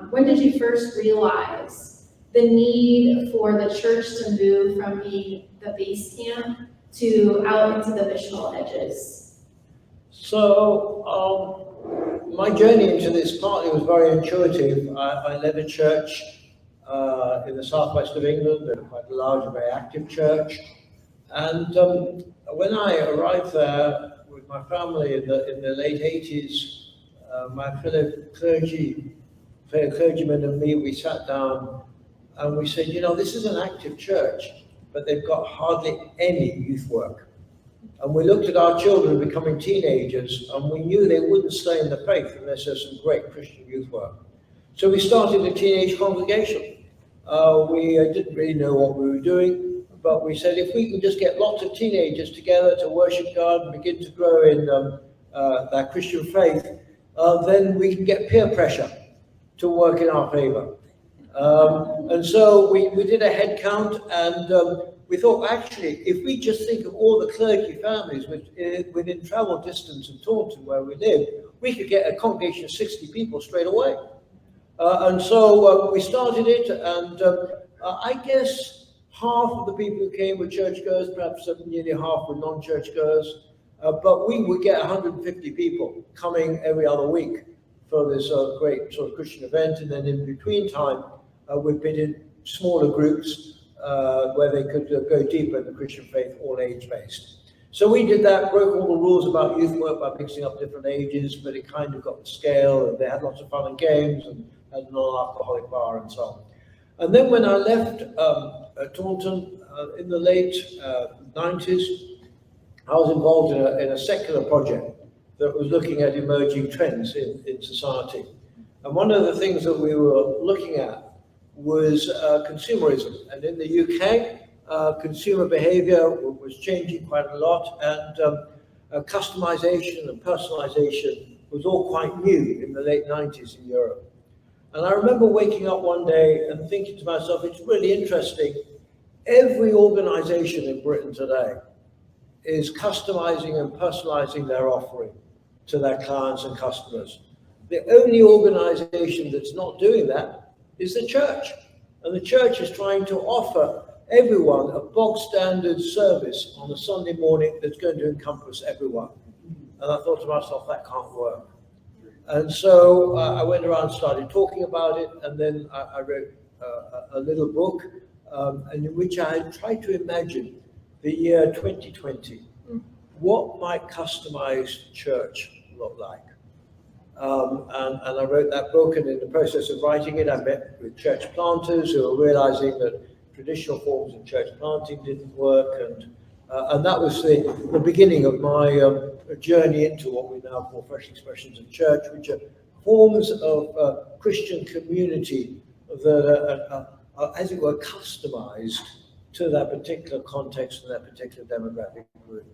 when did you first realize the need for the church to move from being the base camp to out into the missional edges? So my journey into this partly was very intuitive. I led a church in the southwest of England, quite a large and very active church. And when I arrived there with my family in the late 80s, my fellow clergyman and me, we sat down and we said, you know, this is an active church, but they've got hardly any youth work. And we looked at our children becoming teenagers, and we knew they wouldn't stay in the faith unless there's some great Christian youth work. So we started a teenage congregation. We didn't really know what we were doing, but we said if we can just get lots of teenagers together to worship God and begin to grow in that Christian faith, then we can get peer pressure to work in our favor. And so we did a head count, and we thought, actually, if we just think of all the clergy families within travel distance of Taunton, where we live, we could get a congregation of 60 people straight away. And so we started it, and I guess half of the people who came were churchgoers, perhaps nearly half were non-churchgoers, but we would get 150 people coming every other week for this great sort of Christian event, and then in between time, we'd been in smaller groups where they could go deeper in the Christian faith, all age-based. So we did that, broke all the rules about youth work by mixing up different ages, but it kind of got the scale, and they had lots of fun and games, and had a non-alcoholic bar and so on. And then when I left Taunton in the late 90s, I was involved in a secular project that was looking at emerging trends in society. And one of the things that we were looking at was consumerism. And in the UK, consumer behavior was changing quite a lot, and customization and personalization was all quite new in the late 90s in Europe. And I remember waking up one day and thinking to myself, it's really interesting. Every organization in Britain today is customizing and personalizing their offering to their clients and customers. The only organization that's not doing that is the church. And the church is trying to offer everyone a bog standard service on a Sunday morning that's going to encompass everyone. And I thought to myself, that can't work. And so I went around and started talking about it, and then I wrote a little book in which I tried to imagine the year 2020. What might customized church look like? And I wrote that book, and in the process of writing it, I met with church planters who were realizing that traditional forms of church planting didn't work, and that was the beginning of my journey into what we now call fresh expressions of church, which are forms of Christian community that are, as it were, customized to that particular context and that particular demographic group.